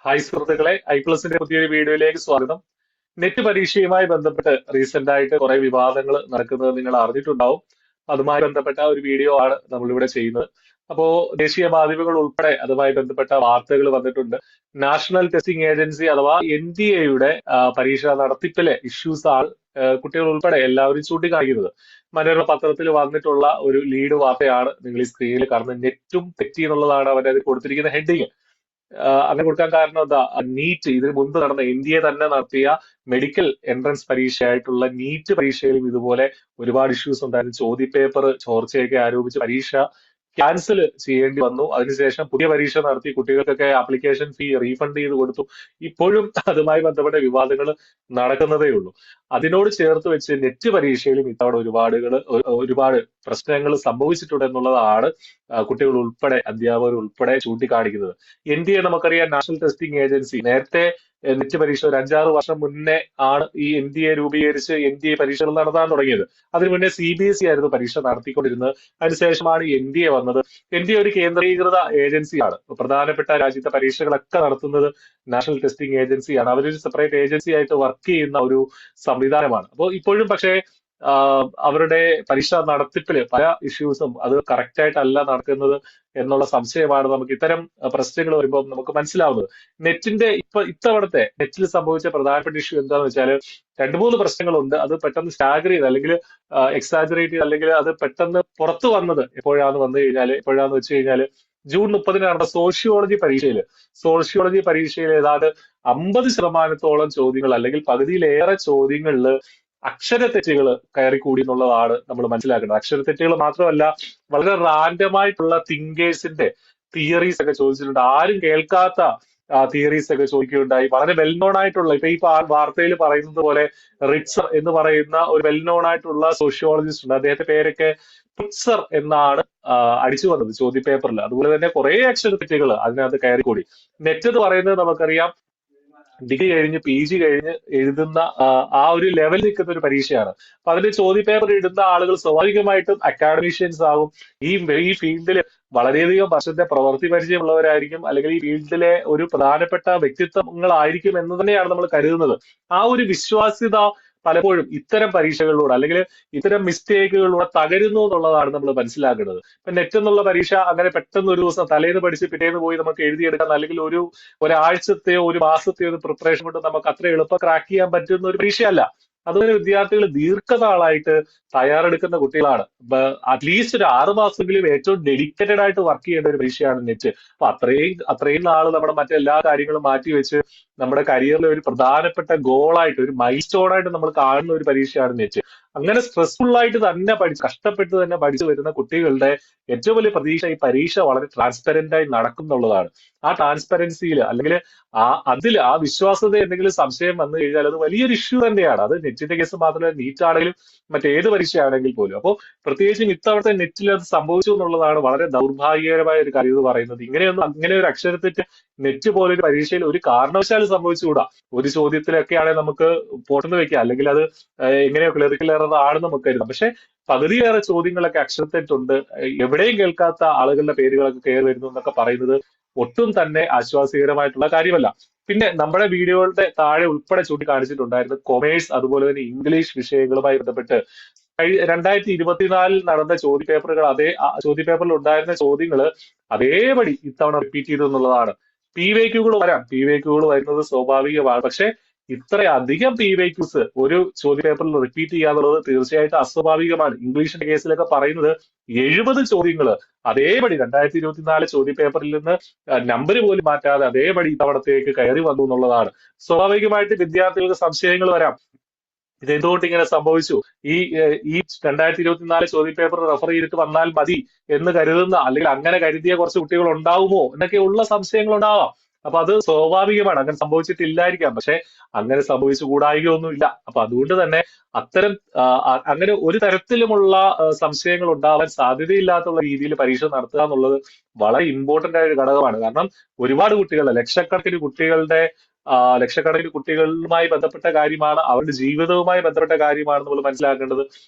Hi സുഹൃത്തുക്കളെ, ഐപ്ലസിന്റെ പുതിയൊരു വീഡിയോയിലേക്ക് സ്വാഗതം. നെറ്റ് പരീക്ഷയുമായി ബന്ധപ്പെട്ട് റീസെന്റ് ആയിട്ട് കുറെ വിവാദങ്ങൾ നടക്കുന്നത് നിങ്ങൾ അറിഞ്ഞിട്ടുണ്ടാവും. അതുമായി ബന്ധപ്പെട്ട ഒരു വീഡിയോ ആണ് നമ്മളിവിടെ ചെയ്യുന്നത്. അപ്പോ ദേശീയ മാധ്യമങ്ങൾ ഉൾപ്പെടെ അതുമായി ബന്ധപ്പെട്ട വാർത്തകൾ വന്നിട്ടുണ്ട്. നാഷണൽ ടെസ്റ്റിംഗ് ഏജൻസി അഥവാ NTA-യുടെ പരീക്ഷാ നടത്തിപ്പിലെ ഇഷ്യൂസ് ആണ് കുട്ടികൾ ഉൾപ്പെടെ എല്ലാവരും ചൂണ്ടിക്കാണിക്കുന്നത്. മനോരമ പത്രത്തിൽ വന്നിട്ടുള്ള ഒരു ലീഡ് വാർത്തയാണ് നിങ്ങൾ ഈ സ്ക്രീനിൽ കാണുന്നത്. നെറ്റും തെറ്റി എന്നുള്ളതാണ് അവരുടെ അതിൽ കൊടുത്തിരിക്കുന്ന ഹെഡിങ്. അങ്ങനെ കൊടുക്കാൻ കാരണം എന്താ? നീറ്റ് ഇതിന് മുൻപ് നടന്ന ഇന്ത്യയെ തന്നെ നടത്തിയ മെഡിക്കൽ എൻട്രൻസ് പരീക്ഷയായിട്ടുള്ള നീറ്റ് പരീക്ഷയിലും ഇതുപോലെ ഒരുപാട് ഇഷ്യൂസ് ഉണ്ടായിരുന്നു. ചോദ്യപേപ്പർ ചോർച്ചയൊക്കെ ആരോപിച്ച് പരീക്ഷ ക്യാൻസൽ ചെയ്യേണ്ടി വന്നു. അതിനുശേഷം പുതിയ പരീക്ഷ നടത്തി കുട്ടികൾക്കൊക്കെ ആപ്ലിക്കേഷൻ ഫീ റീഫണ്ട് ചെയ്ത് കൊടുത്തു. ഇപ്പോഴും അതുമായി ബന്ധപ്പെട്ട വിവാദങ്ങൾ നടക്കുന്നതേ ഉള്ളൂ. അതിനോട് ചേർത്ത് വെച്ച് നെറ്റ് പരീക്ഷയിലും ഇത്തവണ ഒരുപാട് പ്രശ്നങ്ങൾ സംഭവിച്ചിട്ടുണ്ട് എന്നുള്ളതാണ് കുട്ടികൾ ഉൾപ്പെടെ അധ്യാപകർ ഉൾപ്പെടെ ചൂണ്ടിക്കാണിക്കുന്നത്. NTA നമുക്കറിയാം, നാഷണൽ ടെസ്റ്റിംഗ് ഏജൻസി. നേരത്തെ നെറ്റ് പരീക്ഷ ഒരു 5-6 വർഷം മുന്നേ ആണ് ഈ NTA രൂപീകരിച്ച് NTA പരീക്ഷകൾ നടത്താൻ തുടങ്ങിയത്. അതിനു മുന്നേ CBSE ആയിരുന്നു പരീക്ഷ നടത്തിക്കൊണ്ടിരുന്നത്. അതിനുശേഷമാണ് NTA വന്നത്. NTA ഒരു കേന്ദ്രീകൃത ഏജൻസിയാണ്. പ്രധാനപ്പെട്ട രാജ്യത്തെ പരീക്ഷകളൊക്കെ നടത്തുന്നത് നാഷണൽ ടെസ്റ്റിംഗ് ഏജൻസിയാണ്. അവരൊരു സെപ്പറേറ്റ് ഏജൻസി ആയിട്ട് വർക്ക് ചെയ്യുന്ന ഒരു സംവിധാനമാണ്. അപ്പോൾ ഇപ്പോഴും പക്ഷേ അവരുടെ പരീക്ഷാ നടത്തിപ്പില് പല ഇഷ്യൂസും അത് കറക്റ്റ് ആയിട്ടല്ല നടക്കുന്നത് എന്നുള്ള സംശയമാണ് നമുക്ക് ഇത്തരം പ്രശ്നങ്ങൾ വരുമ്പോൾ നമുക്ക് മനസ്സിലാവുന്നത്. ഇത്തവണത്തെ നെറ്റിൽ സംഭവിച്ച പ്രധാനപ്പെട്ട ഇഷ്യൂ എന്താണെന്ന് വെച്ചാൽ 2-3 പ്രശ്നങ്ങളുണ്ട്. അത് പെട്ടെന്ന് സ്റ്റാഗർ ചെയ്ത് അല്ലെങ്കിൽ എക്സാജറേറ്റ് ചെയ്ത് അല്ലെങ്കിൽ അത് പെട്ടെന്ന് പുറത്തു വന്നത് എപ്പോഴാന്ന് വെച്ച് കഴിഞ്ഞാൽ ജൂൺ 30-ന് നടന്ന സോഷ്യോളജി പരീക്ഷയിൽ ഏതാണ്ട് 50% ചോദ്യങ്ങൾ അല്ലെങ്കിൽ പകുതിയിലേറെ ചോദ്യങ്ങളിൽ അക്ഷരത്തെറ്റുകൾ കയറിക്കൂടി എന്നുള്ളതാണ് നമ്മൾ മനസ്സിലാക്കേണ്ടത്. അക്ഷരത്തെറ്റുകൾ മാത്രമല്ല, വളരെ റാൻഡമായിട്ടുള്ള തിങ്കേഴ്സിന്റെ തിയറീസ് ഒക്കെ ചോദിച്ചിട്ടുണ്ട്. ആരും കേൾക്കാത്ത തിയറീസ് ഒക്കെ ചോദിക്കുകയുണ്ടായി. വളരെ വെൽ നോൺ ആയിട്ടുള്ള, ഇപ്പൊ ഈ വാർത്തയിൽ പറയുന്നത് പോലെ റിറ്റ്സർ എന്ന് പറയുന്ന ഒരു വെൽ നോൺ ആയിട്ടുള്ള സോഷ്യോളജിസ്റ്റ് ഉണ്ട്. അദ്ദേഹത്തെ പേരൊക്കെ പുറ്റ്സർ എന്നാണ് അടിച്ചു വന്നത് ചോദ്യപേപ്പറിൽ. അതുപോലെ തന്നെ കുറെ അക്ഷരത്തെറ്റുകൾ അതിനകത്ത് കയറിക്കൂടി. നെറ്റ് എന്ന് പറയുന്നത് നമുക്കറിയാം, ഡിഗ്രി കഴിഞ്ഞ് PG കഴിഞ്ഞ് എഴുതുന്ന ആ ഒരു ലെവലിൽ നിൽക്കുന്ന ഒരു പരീക്ഷയാണ്. അപ്പൊ അതിന് ചോദ്യപേപ്പർ ഇടുന്ന ആളുകൾ സ്വാഭാവികമായിട്ടും അക്കാഡമീഷ്യൻസ് ആകും. ഈ ഫീൽഡിൽ വളരെയധികം വർഷത്തെ പ്രവൃത്തി പരിചയമുള്ളവരായിരിക്കും, അല്ലെങ്കിൽ ഈ ഫീൽഡിലെ ഒരു പ്രധാനപ്പെട്ട വ്യക്തിത്വങ്ങളായിരിക്കും എന്ന് തന്നെയാണ് നമ്മൾ കരുതുന്നത്. ആ ഒരു വിശ്വാസ്യത പലപ്പോഴും ഇത്തരം പരീക്ഷകളിലൂടെ അല്ലെങ്കിൽ ഇത്തരം മിസ്റ്റേക്കുകളിലൂടെ തകരുന്നു എന്നുള്ളതാണ് നമ്മൾ മനസ്സിലാക്കേണ്ടത്. ഇപ്പൊ നെറ്റ് എന്നുള്ള പരീക്ഷ അങ്ങനെ പെട്ടെന്ന് ഒരു ദിവസം തലേന്ന് പഠിച്ച് പിറ്റേന്ന് പോയി നമുക്ക് എഴുതിയെടുക്കാൻ, അല്ലെങ്കിൽ ഒരാഴ്ചത്തെയോ ഒരു മാസത്തെയോ ഒരു പ്രിപ്പറേഷൻ കൊണ്ട് നമുക്ക് അത്ര എളുപ്പം ക്രാക്ക് ചെയ്യാൻ പറ്റുന്ന ഒരു പരീക്ഷയല്ല. അതുപോലെ വിദ്യാർത്ഥികൾ ദീർഘനാളായിട്ട് തയ്യാറെടുക്കുന്ന കുട്ടികളാണ്. അറ്റ്ലീസ്റ്റ് ഒരു 6 മാസമെങ്കിലും ഏറ്റവും ഡെഡിക്കേറ്റഡ് ആയിട്ട് വർക്ക് ചെയ്യേണ്ട ഒരു പരീക്ഷയാണ് നെറ്റ്. അപ്പൊ അത്രയും നാള് നമ്മുടെ മറ്റെല്ലാ കാര്യങ്ങളും മാറ്റിവെച്ച് നമ്മുടെ കരിയറിലെ ഒരു പ്രധാനപ്പെട്ട ഗോളായിട്ട്, ഒരു മൈൽ സ്റ്റോൺ ആയിട്ട് നമ്മൾ കാണുന്ന ഒരു പരീക്ഷയാണ് നെറ്റ്. അങ്ങനെ സ്ട്രെസ്ഫുൾ ആയിട്ട് തന്നെ കഷ്ടപ്പെട്ട് തന്നെ പഠിച്ചു വരുന്ന കുട്ടികളുടെ ഏറ്റവും വലിയ പ്രതീക്ഷ ഈ പരീക്ഷ വളരെ ട്രാൻസ്പെറന്റ് ആയി നടക്കും എന്നുള്ളതാണ്. ആ ട്രാൻസ്പെറൻസിയിൽ അല്ലെങ്കിൽ ആ വിശ്വാസത എന്തെങ്കിലും സംശയം വന്നു കഴിഞ്ഞാൽ അത് വലിയൊരു ഇഷ്യൂ തന്നെയാണ്. അത് നെറ്റിന്റെ കേസ് മാത്രമല്ല, നീറ്റ് ആണെങ്കിലും മറ്റേത് പരീക്ഷയാണെങ്കിൽ പോലും. അപ്പോൾ പ്രത്യേകിച്ചും ഇത്തവണത്തെ നെറ്റിൽ അത് സംഭവിച്ചു എന്നുള്ളതാണ് വളരെ ദൗർഭാഗ്യകരമായ ഒരു കാര്യം എന്ന് പറയുന്നത്. അങ്ങനെ ഒരു അക്ഷരത്തെറ്റ് നെറ്റ് പോലൊരു പരീക്ഷയിൽ ഒരു കാരണവശാലും സംഭവിച്ചുകൂടാ. ഒരു ചോദ്യത്തിലൊക്കെയാണെങ്കിൽ നമുക്ക് പോട്ടെന്ന് വെക്കാം, അല്ലെങ്കിൽ അത് എങ്ങനെയോ ക്ലറിക്കൽ എറർ ആണെന്ന് നമുക്ക് കരുതാം. പക്ഷെ പകുതിയേറെ ചോദ്യങ്ങളൊക്കെ അക്ഷരത്തെറ്റുണ്ട്, എവിടെയും കേൾക്കാത്ത ആളുകളുടെ പേരുകളൊക്കെ കയറി വരുന്നു എന്നൊക്കെ പറയുന്നത് ഒട്ടും തന്നെ ആശ്വാസകരമായിട്ടുള്ള കാര്യമല്ല. പിന്നെ നമ്മുടെ വീഡിയോകളുടെ താഴെ ഉൾപ്പെടെ ചൂണ്ടിക്കാണിച്ചിട്ടുണ്ടായിരുന്നു കൊമേഴ്സ് അതുപോലെ തന്നെ ഇംഗ്ലീഷ് വിഷയങ്ങളുമായി ബന്ധപ്പെട്ട് 2024 നടന്ന ചോദ്യപേപ്പറുകൾ, ചോദ്യപേപ്പറിൽ ഉണ്ടായിരുന്ന ചോദ്യങ്ങൾ അതേപടി ഇത്തവണ റിപ്പീറ്റ് ചെയ്തു എന്നുള്ളതാണ്. PYQകൾ വരുന്നത് സ്വാഭാവികമാണ്. പക്ഷെ ഇത്രയധികം PYQs ഒരു ചോദ്യപേപ്പറിൽ റിപ്പീറ്റ് ചെയ്യാന്നുള്ളത് തീർച്ചയായിട്ടും അസ്വാഭാവികമാണ്. ഇംഗ്ലീഷിന്റെ കേസിലൊക്കെ പറയുന്നത് 70 ചോദ്യങ്ങൾ അതേപടി 2024 ചോദ്യപേപ്പറിൽ നിന്ന് നമ്പർ പോലും മാറ്റാതെ അതേപടി ഇത്തവണത്തേക്ക് കയറി വന്നു എന്നുള്ളതാണ്. സ്വാഭാവികമായിട്ട് വിദ്യാർത്ഥികൾക്ക് സംശയങ്ങൾ വരാം. ഇതെന്തുകൊണ്ട് ഇങ്ങനെ സംഭവിച്ചു? ഈ 2024 ചോദ്യപേപ്പർ റെഫർ ചെയ്തിട്ട് വന്നാൽ മതി എന്ന് കരുതുന്ന, അല്ലെങ്കിൽ അങ്ങനെ കരുതിയ കുറച്ച് കുട്ടികൾ ഉണ്ടാവുമോ എന്നൊക്കെയുള്ള സംശയങ്ങൾ ഉണ്ടാവാം. അപ്പൊ അത് സ്വാഭാവികമാണ്. അങ്ങനെ സംഭവിച്ചിട്ടില്ലായിരിക്കാം, പക്ഷെ അങ്ങനെ സംഭവിച്ചുകൂടായികയൊന്നുമില്ല. അപ്പൊ അതുകൊണ്ട് തന്നെ അത്തരം അങ്ങനെ ഒരു തരത്തിലുമുള്ള സംശയങ്ങൾ ഉണ്ടാവാൻ സാധ്യതയില്ലാത്തുള്ള രീതിയിൽ പരീക്ഷ നടത്തുക എന്നുള്ളത് വളരെ ഇമ്പോർട്ടന്റ് ആയ ഒരു ഘടകമാണ്. കാരണം ഒരുപാട് കുട്ടികളുടെ, ലക്ഷക്കണക്കിന് കുട്ടികളുടെ ലക്ഷക്കണക്കിന് കുട്ടികളുമായി ബന്ധപ്പെട്ട കാര്യമാണ്, അവരുടെ ജീവിതവുമായി ബന്ധപ്പെട്ട കാര്യമാണ് നമ്മൾ മനസ്സിലാക്കേണ്ടത്.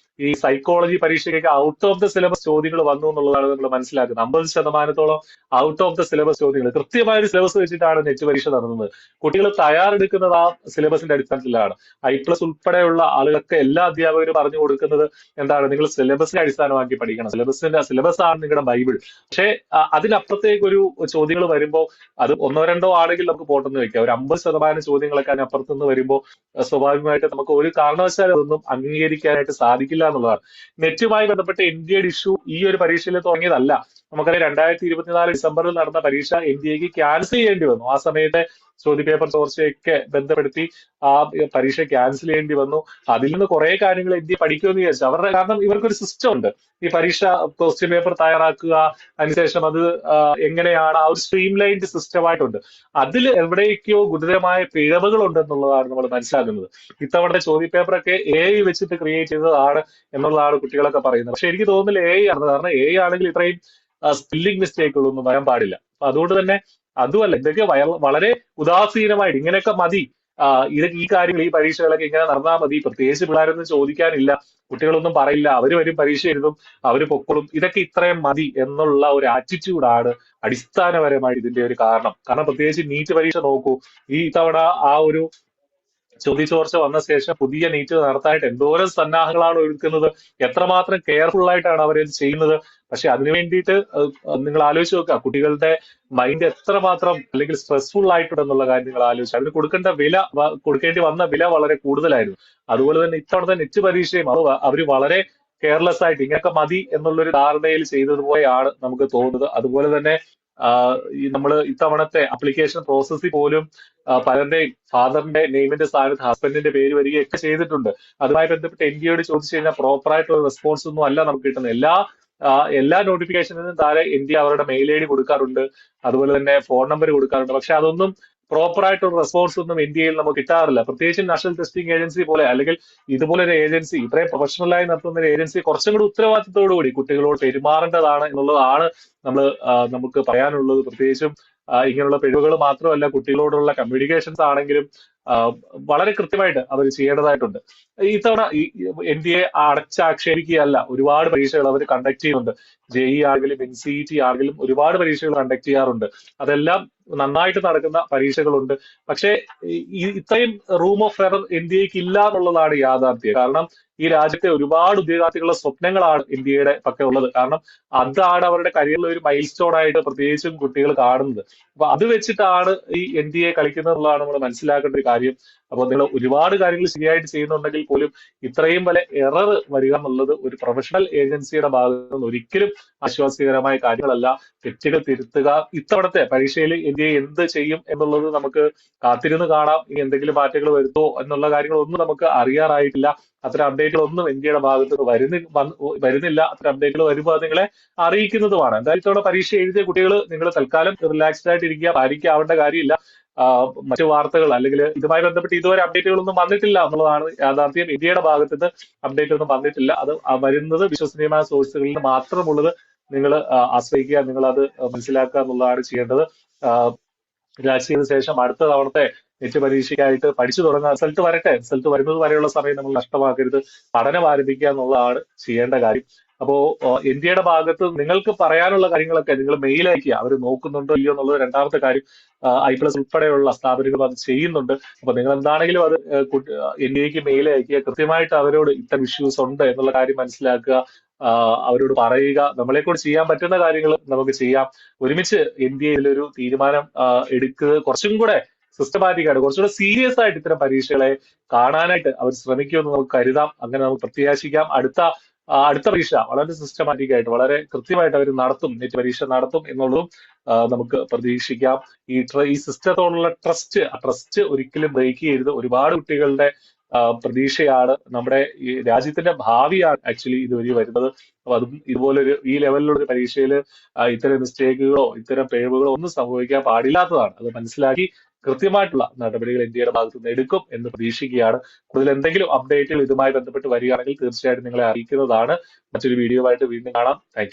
ഈ സൈക്കോളജി പരീക്ഷയ്ക്ക് ഔട്ട് ഓഫ് ദ സിലബസ് ചോദ്യങ്ങൾ വന്നു എന്നുള്ളതാണ് നമ്മൾ മനസ്സിലാക്കുന്നത്. 50% ഔട്ട് ഓഫ് ദ സിലബസ് ചോദ്യങ്ങൾ, കൃത്യമായ ഒരു സിലബസ് വെച്ചിട്ടാണ് നെറ്റ് പരീക്ഷ നടത്തുന്നത്. കുട്ടികൾ തയ്യാറെടുക്കുന്നത് ആ സിലബസിന്റെ അടിസ്ഥാനത്തിലാണ്. ഐ+ ഉൾപ്പെടെയുള്ള ആളുകൾക്ക് എല്ലാ അധ്യാപകരും പറഞ്ഞു കൊടുക്കുന്നത് എന്താണ്, നിങ്ങൾ സിലബസിനെ അടിസ്ഥാനമാക്കി പഠിക്കണം, സിലബസ് ആണ് നിങ്ങളുടെ ബൈബിൾ. പക്ഷേ അതിനപ്പുറത്തേക്ക് ഒരു ചോദ്യങ്ങൾ വരുമ്പോൾ, അത് ഒന്നോ രണ്ടോ ആണെങ്കിൽ നമുക്ക് പോട്ടെന്ന് വെക്കാം. ഒരു 50% ചോദ്യങ്ങളൊക്കെ അതിനപ്പുറത്തുനിന്ന് വരുമ്പോൾ സ്വാഭാവികമായിട്ട് നമുക്ക് ഒരു കാരണവശാലും അതൊന്നും അംഗീകരിക്കാനായിട്ട് സാധിക്കില്ല എന്നുള്ളതാണ്. നെറ്റുമായി ബന്ധപ്പെട്ട് NDAയുടെ ഇഷ്യൂ ഈ ഒരു പരീക്ഷയിൽ തുടങ്ങിയതല്ല. നമുക്കറിയാം 2024 ഡിസംബറിൽ നടന്ന പരീക്ഷ NDAക്ക് ക്യാൻസൽ ചെയ്യേണ്ടി വന്നു. ആ സമയത്തെ ചോദ്യപേപ്പർ ചോർച്ചയൊക്കെ ബന്ധപ്പെടുത്തി ആ പരീക്ഷ ക്യാൻസൽ ചെയ്യേണ്ടി വന്നു. അതിൽ നിന്ന് കുറെ കാര്യങ്ങൾ NDA പഠിക്കുമെന്ന് വിചാരിച്ചു. കാരണം ഇവർക്കൊരു സിസ്റ്റം ഉണ്ട്. ഈ പരീക്ഷ ക്വസ്റ്റ്യൻ പേപ്പർ തയ്യാറാക്കുക, അതിനുശേഷം അത് എങ്ങനെയാണ് ആ ഒരു സ്ട്രീം ലൈൻഡ് സിസ്റ്റമായിട്ടുണ്ട്. അതിൽ എവിടെയൊക്കെയോ ഗുരുതരമായ പിഴവുകൾ ഉണ്ടെന്നുള്ളതാണ് നമ്മൾ മനസ്സിലാക്കുന്നത്. ഇത്തവണത്തെ ചോദ്യപേപ്പറൊക്കെ AI വെച്ചിട്ട് ക്രിയേറ്റ് ചെയ്തതാണ് എന്നുള്ളതാണ് കുട്ടികളൊക്കെ പറയുന്നത്. പക്ഷെ എനിക്ക് തോന്നുന്നില്ല AI ആണ്. കാരണം AI ആണെങ്കിൽ ഇത്രയും സ്പെല്ലിംഗ് മിസ്റ്റേക്കുകളൊന്നും വരാൻ പാടില്ല. അപ്പൊ അതുകൊണ്ട് തന്നെ അതുമല്ല, ഇതൊക്കെ വളരെ ഉദാസീനമായിട്ട് ഇങ്ങനെയൊക്കെ മതി, ഈ കാര്യങ്ങൾ, ഈ പരീക്ഷകളൊക്കെ ഇങ്ങനെ നടന്നാൽ മതി, പ്രത്യേകിച്ച് പിള്ളേരൊന്നും ചോദിക്കാനില്ല, കുട്ടികളൊന്നും പറയില്ല, അവര് വരും പരീക്ഷ എഴുതും, അവര് പൊക്കോളും, ഇതൊക്കെ ഇത്രയും മതി എന്നുള്ള ഒരു ആറ്റിറ്റ്യൂഡാണ് അടിസ്ഥാനപരമായിട്ട് ഇതിന്റെ ഒരു കാരണം. കാരണം പ്രത്യേകിച്ച് നീറ്റ് പരീക്ഷ നോക്കൂ. ഈ തവണ ആ ഒരു ചോദ്യചോർച്ച വന്ന ശേഷം പുതിയ നീറ്റ് നടത്താനായിട്ട് എന്തോരം സന്നാഹങ്ങളാണ് ഒരുക്കുന്നത്, എത്രമാത്രം കെയർഫുൾ ആയിട്ടാണ് അവരത് ചെയ്യുന്നത്. പക്ഷെ അതിനു വേണ്ടിയിട്ട് നിങ്ങൾ ആലോചിച്ച് നോക്കുക, കുട്ടികളുടെ മൈൻഡ് എത്രമാത്രം അല്ലെങ്കിൽ സ്ട്രെസ്ഫുൾ ആയിട്ടുണ്ടെന്നുള്ള കാര്യം നിങ്ങൾ ആലോചിച്ചു. അതിന് കൊടുക്കേണ്ടി വന്ന വില വളരെ കൂടുതലായിരുന്നു. അതുപോലെ തന്നെ ഇത്തവണത്തെ നെറ്റ് പരീക്ഷയും അവര് വളരെ കെയർലെസ് ആയിട്ട് ഇങ്ങനെയൊക്കെ മതി എന്നുള്ളൊരു ധാരണയിൽ ചെയ്തതുപോലെയാണ് നമുക്ക് തോന്നുന്നത്. അതുപോലെ തന്നെ നമ്മൾ ഇത്തവണത്തെ അപ്ലിക്കേഷൻ പ്രോസസ്സിൽ പോലും പലരുടെയും ഫാദറിന്റെ നെയിമിന്റെ സ്ഥാനത്ത് ഹസ്ബൻഡിന്റെ പേര് വരികയൊക്കെ ചെയ്തിട്ടുണ്ട്. അതുമായി ബന്ധപ്പെട്ട് NDAയോട് ചോദിച്ചു കഴിഞ്ഞാൽ പ്രോപ്പർ ആയിട്ടുള്ള റെസ്പോൺസ് ഒന്നും അല്ല നമുക്ക് കിട്ടുന്നത്. എല്ലാ നോട്ടിഫിക്കേഷനിലും താഴെ NDA അവരുടെ മെയിൽ ID കൊടുക്കാറുണ്ട്, അതുപോലെ തന്നെ ഫോൺ നമ്പർ കൊടുക്കാറുണ്ട്. പക്ഷെ അതൊന്നും പ്രോപ്പർ ആയിട്ടുള്ള റെസ്പോൺസ് ഒന്നും NDAയിൽ നമുക്ക് കിട്ടാറില്ല. പ്രത്യേകിച്ച് നാഷണൽ ടെസ്റ്റിംഗ് ഏജൻസി പോലെ, അല്ലെങ്കിൽ ഇതുപോലൊരു ഏജൻസി, ഇത്രയും പ്രൊഫഷണലായി നടത്തുന്ന ഒരു ഏജൻസി കുറച്ചും കൂടി ഉത്തരവാദിത്തത്തോടുകൂടി കുട്ടികളോട് പെരുമാറേണ്ടതാണ് എന്നുള്ളതാണ് നമുക്ക് പറയാനുള്ളത്. പ്രത്യേകിച്ചും ഇങ്ങനെയുള്ള പിഴവുകൾ മാത്രമല്ല, കുട്ടികളോടുള്ള കമ്മ്യൂണിക്കേഷൻസ് ആണെങ്കിലും വളരെ കൃത്യമായിട്ട് അവർ ചെയ്യേണ്ടതായിട്ടുണ്ട്. ഇത്തവണ NDA അടച്ചാക്ഷേപിക്കുകയല്ല, ഒരുപാട് പരീക്ഷകൾ അവർ കണ്ടക്ട് ചെയ്യുന്നുണ്ട്. JEE ആണെങ്കിലും NCET ആണെങ്കിലും ഒരുപാട് പരീക്ഷകൾ കണ്ടക്ട് ചെയ്യാറുണ്ട്. അതെല്ലാം നന്നായിട്ട് നടക്കുന്ന പരീക്ഷകളുണ്ട്. പക്ഷേ ഇത്രയും റൂം ഓഫ് എറർ NDAക്ക് ഇല്ല എന്നുള്ളതാണ് യാഥാർത്ഥ്യം. കാരണം ഈ രാജ്യത്തെ ഒരുപാട് ഉദ്യോഗാർത്ഥികളുടെ സ്വപ്നങ്ങളാണ് NDAയുടെ പക്കൽ ഉള്ളത്. കാരണം അതാണ് അവരുടെ കരിയറിലെ ഒരു മൈൽ സ്റ്റോൺ ആയിട്ട് പ്രത്യേകിച്ചും കുട്ടികൾ കാണുന്നത്. അപ്പൊ അത് വെച്ചിട്ടാണ് ഈ NDA കളിക്കുന്നത് എന്നുള്ളതാണ് നമ്മൾ മനസ്സിലാക്കേണ്ട ഒരു കാര്യം. അപ്പോൾ നിങ്ങൾ ഒരുപാട് കാര്യങ്ങൾ ശരിയായിട്ട് ചെയ്യുന്നുണ്ടെങ്കിൽ പോലും ഇത്രയും വല്ല എറർ വരിക എന്നുള്ളത് ഒരു പ്രൊഫഷണൽ ഏജൻസിയുടെ ഭാഗത്ത് നിന്ന് ഒരിക്കലും ആശ്വാസകരമായ കാര്യങ്ങളല്ല. തെറ്റുകൾ തിരുത്തുക. ഇത്തവണത്തെ പരീക്ഷയിൽ NDA എന്ത് ചെയ്യും എന്നുള്ളത് നമുക്ക് കാത്തിരുന്ന് കാണാം. ഇനി എന്തെങ്കിലും മാറ്റങ്ങൾ വരുത്തോ എന്നുള്ള കാര്യങ്ങളൊന്നും നമുക്ക് അറിയാറായിട്ടില്ല. അത്തരം അപ്ഡേറ്റുകളൊന്നും NDAയുടെ ഭാഗത്ത് വരുന്നില്ല. അത്തരം അപ്ഡേറ്റുകൾ വരുമ്പോൾ അത് നിങ്ങളെ അറിയിക്കുന്നതുമാണ്. എന്തായാലും ഇത്തവണ പരീക്ഷ എഴുതിയ കുട്ടികൾ നിങ്ങൾ തൽക്കാലം റിലാക്സ്ഡ് ആയിട്ട് ഇരിക്കുക, പാനിക് ആവേണ്ട കാര്യമില്ല. മറ്റു വാർത്തകൾ അല്ലെങ്കിൽ ഇതുമായി ബന്ധപ്പെട്ട് ഇതുവരെ അപ്ഡേറ്റുകളൊന്നും വന്നിട്ടില്ല എന്നുള്ളതാണ് യാഥാർത്ഥ്യം. ഇന്ത്യയുടെ ഭാഗത്തുനിന്ന് അപ്ഡേറ്റ് ഒന്നും വന്നിട്ടില്ല. അത് വരുന്നത് വിശ്വസനീയമായ സോഴ്സുകളിൽ നിന്ന് മാത്രമുള്ളത് നിങ്ങൾ ആശ്രയിക്കുക, നിങ്ങൾ അത് മനസ്സിലാക്കുക എന്നുള്ളതാണ് ചെയ്യേണ്ടത്. റിലാക്സ് ചെയ്ത ശേഷം അടുത്ത തവണത്തെ നെറ്റ് പരീക്ഷയ്ക്കായിട്ട് പഠിച്ചു തുടങ്ങുക. റിസൾട്ട് വരട്ടെ, റിസൾട്ട് വരുന്നത് വരെയുള്ള സമയം നമ്മൾ നഷ്ടമാക്കരുത്, പഠനം ആരംഭിക്കുക എന്നുള്ളതാണ് ചെയ്യേണ്ട കാര്യം. അപ്പോ NDAയുടെ ഭാഗത്ത് നിങ്ങൾക്ക് പറയാനുള്ള കാര്യങ്ങളൊക്കെ നിങ്ങൾ മെയിൽ അയക്കുക. അവർ നോക്കുന്നുണ്ടോ ഇല്ലയോ എന്നുള്ളത് രണ്ടാമത്തെ കാര്യം. ഐ+ ഉൾപ്പെടെയുള്ള സ്ഥാപനങ്ങൾ അത് ചെയ്യുന്നുണ്ട്. അപ്പൊ നിങ്ങൾ എന്താണെങ്കിലും അത് NDAക്ക് മെയിൽ അയക്കുക. കൃത്യമായിട്ട് അവരോട് ഇത്തരം ഇഷ്യൂസ് ഉണ്ട് എന്നുള്ള കാര്യം മനസ്സിലാക്കുക, അവരോട് പറയുക. നമ്മളെക്കൂടെ ചെയ്യാൻ പറ്റുന്ന കാര്യങ്ങൾ നമുക്ക് ചെയ്യാം. ഒരുമിച്ച് NDAയിലൊരു തീരുമാനം എടുക്കുക. കുറച്ചും കൂടെ സിസ്റ്റമാറ്റിക് ആയിട്ട്, കുറച്ചുകൂടെ സീരിയസ് ആയിട്ട് ഇത്തരം പരീക്ഷകളെ കാണാനായിട്ട് അവർ ശ്രമിക്കുമെന്ന് നമുക്ക് കരുതാം. അങ്ങനെ നമുക്ക് പ്രത്യാശിക്കാം. അടുത്ത പരീക്ഷ വളരെ സിസ്റ്റമാറ്റിക് ആയിട്ട്, വളരെ കൃത്യമായിട്ട് അവർ നടത്തും, നെറ്റ് പരീക്ഷ നടത്തും എന്നുള്ളതും നമുക്ക് പ്രതീക്ഷിക്കാം. ഈ സിസ്റ്റത്തോടുള്ള ട്രസ്റ്റ് ഒരിക്കലും ബ്രേക്ക് ചെയ്യരുത്. ഒരുപാട് കുട്ടികളുടെ പ്രതീക്ഷയാണ്, നമ്മുടെ ഈ രാജ്യത്തിന്റെ ഭാവിയാണ് ആക്ച്വലി ഇതുവഴി വരുന്നത്. അപ്പൊ അതും ഇതുപോലൊരു ഈ ലെവലിലുള്ള ഒരു പരീക്ഷയിൽ ഇത്തരം മിസ്റ്റേക്കുകളോ ഇത്തരം പിഴവുകളോ ഒന്നും സംഭവിക്കാൻ പാടില്ലാത്തതാണ്. അത് മനസ്സിലാക്കി കൃത്യമായിട്ടുള്ള നടപടികൾ NDAയുടെ ഭാഗത്തു നിന്ന് എടുക്കും എന്ന് പ്രതീക്ഷിക്കുകയാണ്. കൂടുതൽ എന്തെങ്കിലും അപ്ഡേറ്റുകൾ ഇതുമായി ബന്ധപ്പെട്ട് വരികയാണെങ്കിൽ തീർച്ചയായിട്ടും നിങ്ങളെ അറിയിക്കുന്നതാണ്. മറ്റൊരു വീഡിയോ ആയിട്ട് വീണ്ടും കാണാം. Thank you.